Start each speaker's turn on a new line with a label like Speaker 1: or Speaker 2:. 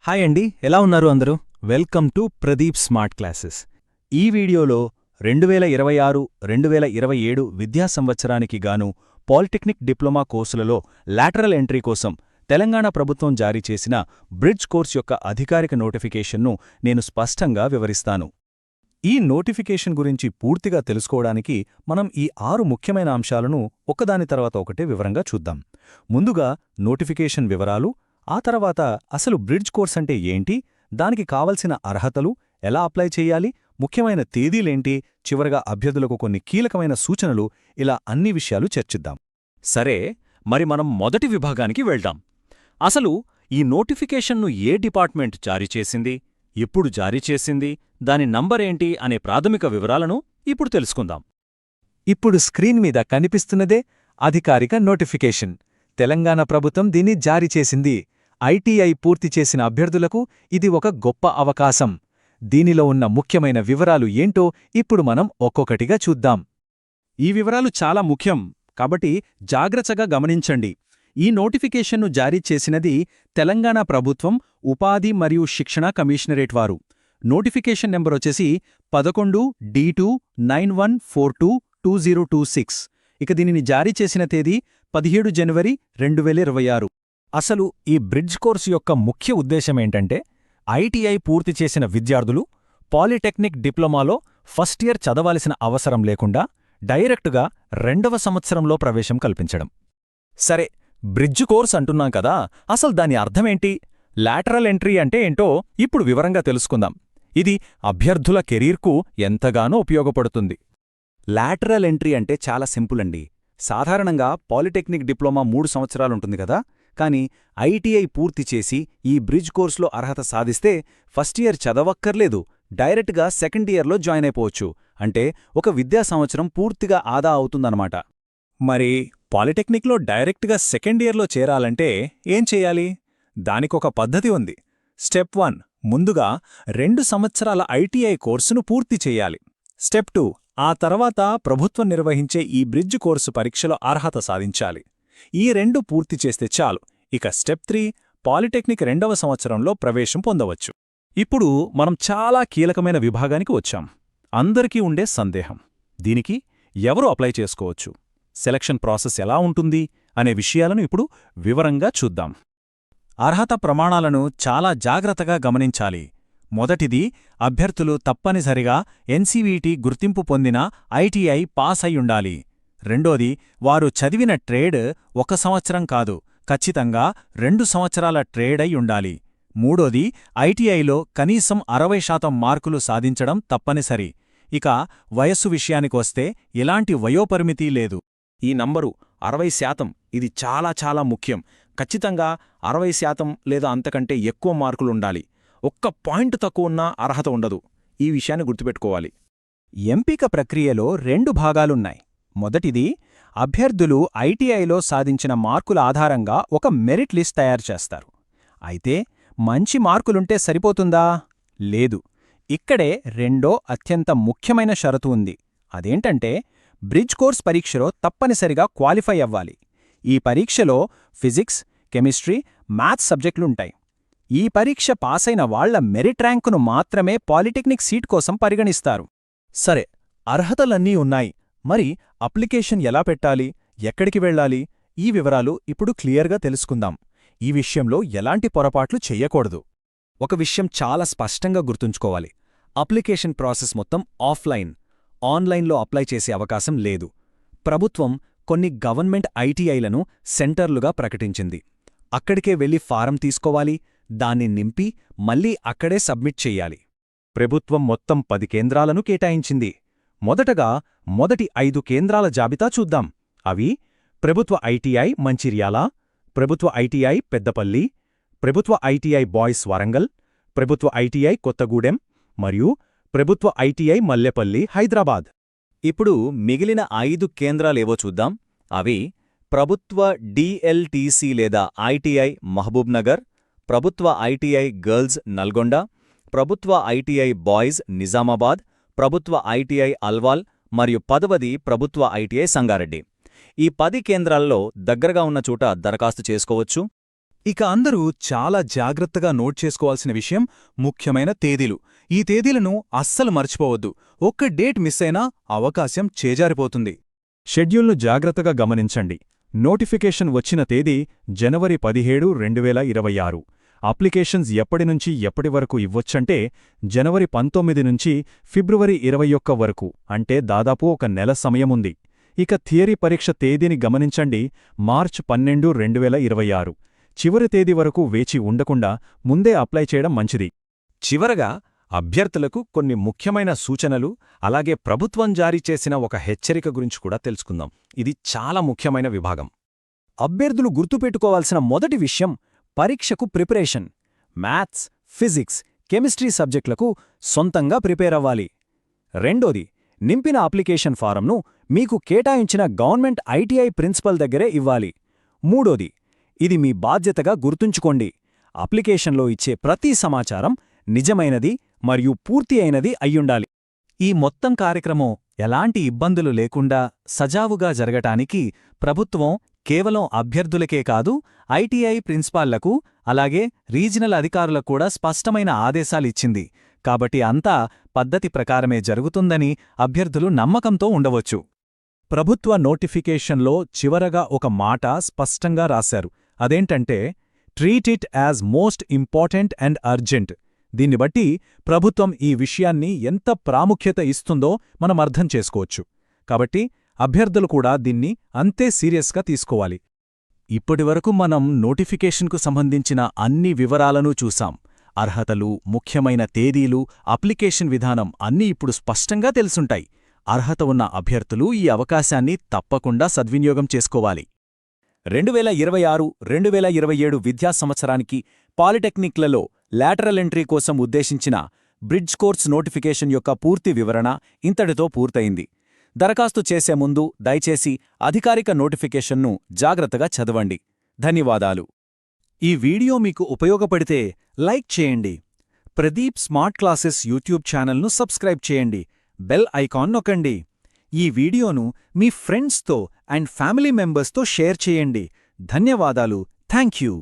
Speaker 1: Hi అండి, ఎలా ఉన్నారు అందరూ? Welcome to Pradeep smart classes. ఈ వీడియోలో 2026-2027 విద్యా సంవత్సరానికి గాను పాలిటెక్నిక్ డిప్లొమా కోర్సులలో లాటరల్ ఎంట్రీ కోసం తెలంగాణ ప్రభుత్వం జారీ చేసిన బ్రిడ్జ్ కోర్స్ యొక్క అధికారిక నోటిఫికేషన్ను నేను స్పష్టంగా వివరిస్తాను. ఈ నోటిఫికేషన్ గురించి పూర్తిగా తెలుసుకోవడానికి మనం ఈ 6 ముఖ్యమైన అంశాలను ఒకదాని తర్వాత ఒకటే వివరంగా చూద్దాం. ముందుగా నోటిఫికేషన్ వివరాలు, ఆ తర్వాత అసలు బ్రిడ్జ్ కోర్స్ అంటే ఏంటి, దానికి కావలసిన అర్హతలు, ఎలా అప్లై చేయాలి, ముఖ్యమైన తేదీలేంటి, చివరగా అభ్యర్థులకు కొన్ని కీలకమైన సూచనలు, ఇలా అన్ని విషయాలు చర్చిద్దాం. సరే, మరి మనం మొదటి విభాగానికి వెళ్దాం. అసలు ఈ నోటిఫికేషన్ను ఏ డిపార్ట్మెంట్ జారీ చేసింది, ఎప్పుడు జారీ చేసింది, దాని నంబరేంటి అనే ప్రాథమిక వివరాలను ఇప్పుడు తెలుసుకుందాం.
Speaker 2: ఇప్పుడు స్క్రీన్ మీద కనిపిస్తున్నదే అధికారిక నోటిఫికేషన్. తెలంగాణ ప్రభుత్వం దీన్ని జారీ చేసింది. ఐటీఐ పూర్తి చేసిన అభ్యర్థులకు ఇది ఒక గొప్ప అవకాశం. దీనిలో ఉన్న ముఖ్యమైన వివరాలు ఏంటో ఇప్పుడు మనం ఒక్కొక్కటిగా చూద్దాం.
Speaker 1: ఈ వివరాలు చాలా ముఖ్యం, కాబట్టి జాగ్రత్తగా గమనించండి. ఈ నోటిఫికేషన్ను జారీ చేసినది తెలంగాణ ప్రభుత్వం ఉపాధి మరియు శిక్షణ కమిషనరేట్ వారు. నోటిఫికేషన్ నెంబరొచ్చేసి 11D2914222026. ఇక దీనిని జారీ చేసిన తేదీ 17 జనవరి 2026. అసలు ఈ బ్రిడ్జ్ కోర్సు యొక్క ముఖ్య ఉద్దేశమేంటంటే, ఐటీఐ పూర్తి చేసిన విద్యార్థులు పాలిటెక్నిక్ డిప్లొమాలో ఫస్ట్ ఇయర్ చదవాల్సిన అవసరం లేకుండా డైరెక్టుగా 2వ సంవత్సరంలో ప్రవేశం కల్పించడం. సరే, బ్రిడ్జ్ కోర్స్ అంటున్నాం కదా, అసలు దాని అర్థమేంటి, లాటరల్ ఎంట్రీ అంటే ఏంటో ఇప్పుడు వివరంగా తెలుసుకుందాం. ఇది అభ్యర్థుల కెరీర్కు ఎంతగానో ఉపయోగపడుతుంది. లాటరల్ ఎంట్రీ అంటే చాలా సింపుల్ అండి. సాధారణంగా పాలిటెక్నిక్ డిప్లొమా 3 సంవత్సరాలుంటుంది కదా, కానీ ఐటీఐ పూర్తి చేసి ఈ బ్రిడ్జ్ కోర్సులో అర్హత సాధిస్తే ఫస్ట్ ఇయర్ చదవక్కర్లేదు, డైరెక్ట్గా సెకండ్ ఇయర్లో జాయిన్ అయిపోవచ్చు. అంటే ఒక విద్యా సంవత్సరం పూర్తిగా ఆదా అవుతుందన్నమాట. మరి పాలిటెక్నిక్లో డైరెక్ట్గా సెకండ్ ఇయర్లో చేరాలంటే ఏం చేయాలి? దానికొక పద్ధతి ఉంది. స్టెప్ 1, ముందుగా 2 సంవత్సరాల ఐటీఐ కోర్సును పూర్తి చెయ్యాలి. స్టెప్ 2, ఆ తర్వాత ప్రభుత్వం నిర్వహించే ఈ బ్రిడ్జ్ కోర్సు పరీక్షలో అర్హత సాధించాలి. ఈ 2 పూర్తి చేస్తే చాలు. ఇక స్టెప్ 3, పాలిటెక్నిక్ 2వ సంవత్సరంలో ప్రవేశం పొందవచ్చు. ఇప్పుడు మనం చాలా కీలకమైన విభాగానికి వచ్చాం. అందరికీ ఉండే సందేహం, దీనికి ఎవరు అప్లై చేసుకోవచ్చు, సెలక్షన్ ప్రాసెస్ ఎలా ఉంటుంది అనే విషయాలను ఇప్పుడు వివరంగా చూద్దాం. అర్హత ప్రమాణాలను చాలా జాగ్రత్తగా గమనించాలి. మొదటిది, అభ్యర్థులు తప్పనిసరిగా ఎన్సీవీటీ గుర్తింపు పొందిన ఐటీఐ పాస్ అయ్యుండాలి. రెండోది, వారు చదివిన ట్రేడ్ 1 సంవత్సరం కాదు, ఖచ్చితంగా 2 సంవత్సరాల ట్రేడ్ అయి ఉండాలి. మూడోది, ఐటీఐలో కనీసం 60% మార్కులు సాధించడం తప్పనిసరి. ఇక వయస్సు విషయానికొస్తే ఎలాంటి వయోపరిమితి లేదు. ఈ నంబరు 60%, ఇది చాలా చాలా ముఖ్యం. ఖచ్చితంగా 60% లేదా అంతకంటే ఎక్కువ మార్కులుండాలి. ఒక్క పాయింట్ తక్కువున్నా అర్హత ఉండదు. ఈ విషయాన్ని గుర్తుపెట్టుకోవాలి. ఎంపిక ప్రక్రియలో 2 భాగాలున్నాయి. మొదటిది, అభ్యర్థులు ఐటీఐలో సాధించిన మార్కుల ఆధారంగా ఒక మెరిట్ లిస్ట్ తయారు చేస్తారు. అయితే మంచి మార్కులుంటే సరిపోతుందా? లేదు. ఇక్కడే రెండో అత్యంత ముఖ్యమైన షరతు ఉంది. అదేంటంటే, బ్రిడ్జ్ కోర్స్ పరీక్షలో తప్పనిసరిగా క్వాలిఫై అవ్వాలి. ఈ పరీక్షలో ఫిజిక్స్, కెమిస్ట్రీ, మ్యాథ్స్ సబ్జెక్టులుంటాయి. ఈ పరీక్ష పాసైన వాళ్ల మెరిట్ ర్యాంకును మాత్రమే పాలిటెక్నిక్ సీట్ కోసం పరిగణిస్తారు. సరే, అర్హతలన్నీ ఉన్నాయి. మరి అప్లికేషన్ ఎలా పెట్టాలి, ఎక్కడికి వెళ్ళాలి, ఈ వివరాలు ఇప్పుడు క్లియర్గా తెలుసుకుందాం. ఈ విషయంలో ఎలాంటి పొరపాట్లు చెయ్యకూడదు. ఒక విషయం చాలా స్పష్టంగా గుర్తుంచుకోవాలి. అప్లికేషన్ ప్రాసెస్ మొత్తం ఆన్లైన్లో అప్లై చేసే అవకాశం లేదు. ప్రభుత్వం కొన్ని గవర్నమెంట్ ఐటీఐలను సెంటర్లుగా ప్రకటించింది. అక్కడికే వెళ్లి ఫారం తీసుకోవాలి, దాన్ని నింపి మళ్లీ అక్కడే సబ్మిట్ చెయ్యాలి. ప్రభుత్వం మొత్తం 10 కేంద్రాలను కేటాయించింది. మొదటగా మొదటి 5 కేంద్రాల జాబితా చూద్దాం. అవి ప్రభుత్వ ఐటీఐ మంచిర్యాల, ప్రభుత్వ ఐటీఐ పెద్దపల్లి, ప్రభుత్వ ఐటీఐ బాయ్స్ వరంగల్, ప్రభుత్వ ఐటీఐ కొత్తగూడెం మరియు ప్రభుత్వ ఐటీఐ మల్లెపల్లి హైదరాబాద్. ఇప్పుడు మిగిలిన 5 కేంద్రాలేవో చూద్దాం. అవి ప్రభుత్వ డిఎల్టీసీ లేదా ఐటీఐ మహబూబ్నగర్, ప్రభుత్వ ఐటీఐ గర్ల్స్ నల్గొండ, ప్రభుత్వ ఐటీఐ బాయ్స్ నిజామాబాద్, ప్రభుత్వ ఐటీఐ అల్వాల్ మరియు 10వది ప్రభుత్వ ఐటీఐ సంగారెడ్డి. ఈ 10 కేంద్రాల్లో దగ్గరగా ఉన్న చోట దరఖాస్తు చేసుకోవచ్చు.
Speaker 3: ఇక అందరూ చాలా జాగ్రత్తగా నోట్ చేసుకోవాల్సిన విషయం ముఖ్యమైన తేదీలు. ఈ తేదీలను అస్సలు మర్చిపోవద్దు. ఒక్క డేట్ మిస్ అయినా అవకాశం చేజారిపోతుంది.
Speaker 1: షెడ్యూల్ను జాగ్రత్తగా గమనించండి. నోటిఫికేషన్ వచ్చిన తేదీ జనవరి 17, 2026. అప్లికేషన్స్ ఎప్పటినుంచి ఎప్పటి వరకు ఇవ్వొచ్చంటే జనవరి 19 నుంచి ఫిబ్రవరి 21 వరకు, అంటే దాదాపు ఒక నెల సమయముంది. ఇక థియరీ పరీక్ష తేదీని గమనించండి, మార్చ్ 12, 2026. చివరి తేదీ వరకు వేచి ఉండకుండా ముందే అప్లై చేయడం మంచిది. చివరగా అభ్యర్థులకు కొన్ని ముఖ్యమైన సూచనలు, అలాగే ప్రభుత్వం జారీ చేసిన ఒక హెచ్చరిక గురించి కూడా తెలుసుకుందాం. ఇది చాలా ముఖ్యమైన విభాగం. అభ్యర్థులు గుర్తుపెట్టుకోవాల్సిన మొదటి విషయం పరీక్షకు ప్రిపరేషన్. మ్యాథ్స్, ఫిజిక్స్, కెమిస్ట్రీ సబ్జెక్టులకు సొంతంగా ప్రిపేర్ అవ్వాలి. రెండోది, నింపిన అప్లికేషన్ ఫారంను మీకు కేటాయించిన గవర్నమెంట్ ఐటీఐ ప్రిన్సిపల్ దగ్గరే ఇవ్వాలి. మూడోది, ఇది మీ బాధ్యతగా గుర్తుంచుకోండి. అప్లికేషన్లో ఇచ్చే ప్రతి సమాచారం నిజమైనది మరియు పూర్తి అయినది అయ్యుండాలి. ఈ మొత్తం కార్యక్రమం ఎలాంటి ఇబ్బందులు లేకుండా సజావుగా జరగటానికి ప్రభుత్వం కేవలం అభ్యర్థులకే కాదు, ఐటీఐ ప్రిన్సిపాళ్లకు అలాగే రీజనల్ అధికారులకు కూడా స్పష్టమైన ఆదేశాలిచ్చింది. కాబట్టి అంతా పద్ధతి ప్రకారమే జరుగుతుందని అభ్యర్థులు నమ్మకంతో ఉండవచ్చు. ప్రభుత్వ నోటిఫికేషన్లో చివరగా ఒక మాట స్పష్టంగా రాశారు. అదేంటంటే, treat it as most important and urgent. దీన్ని బట్టి ప్రభుత్వం ఈ విషయాన్ని ఎంత ప్రాముఖ్యత ఇస్తుందో మనం అర్థం చేసుకోవచ్చు. కాబట్టి అభ్యర్థులు కూడా దీన్ని అంతే సీరియస్గా తీసుకోవాలి. ఇప్పటివరకు మనం నోటిఫికేషన్కు సంబంధించిన అన్ని వివరాలను చూసాం. అర్హతలు, ముఖ్యమైన తేదీలు, అప్లికేషన్ విధానం అన్నీ ఇప్పుడు స్పష్టంగా తెలుసుంటాయి. అర్హత ఉన్న అభ్యర్థులు ఈ అవకాశాన్ని తప్పకుండా సద్వినియోగం చేసుకోవాలి. 2026, 2027 విద్యా సంవత్సరానికి పాలిటెక్నిక్లలో లాటరల్ ఎంట్రీ కోసం ఉద్దేశించిన బ్రిడ్జ్ కోర్స్ నోటిఫికేషన్ యొక్క పూర్తి వివరణ ఇంతటితో పూర్తయింది. దరఖాస్తు చేసే ముందు దయచేసి అధికారిక నోటిఫికేషన్ను జాగ్రత్తగా చదవండి. ధన్యవాదాలు. ఈ వీడియో మీకు ఉపయోగపడితే లైక్ చేయండి. ప్రదీప్ స్మార్ట్ క్లాసెస్ యూట్యూబ్ ఛానల్ను సబ్స్క్రైబ్ చేయండి. బెల్ ఐకాన్ నొక్కండి. ఈ వీడియోను మీ ఫ్రెండ్స్తో అండ్ ఫ్యామిలీ మెంబర్స్తో షేర్ చేయండి. ధన్యవాదాలు. Thank you.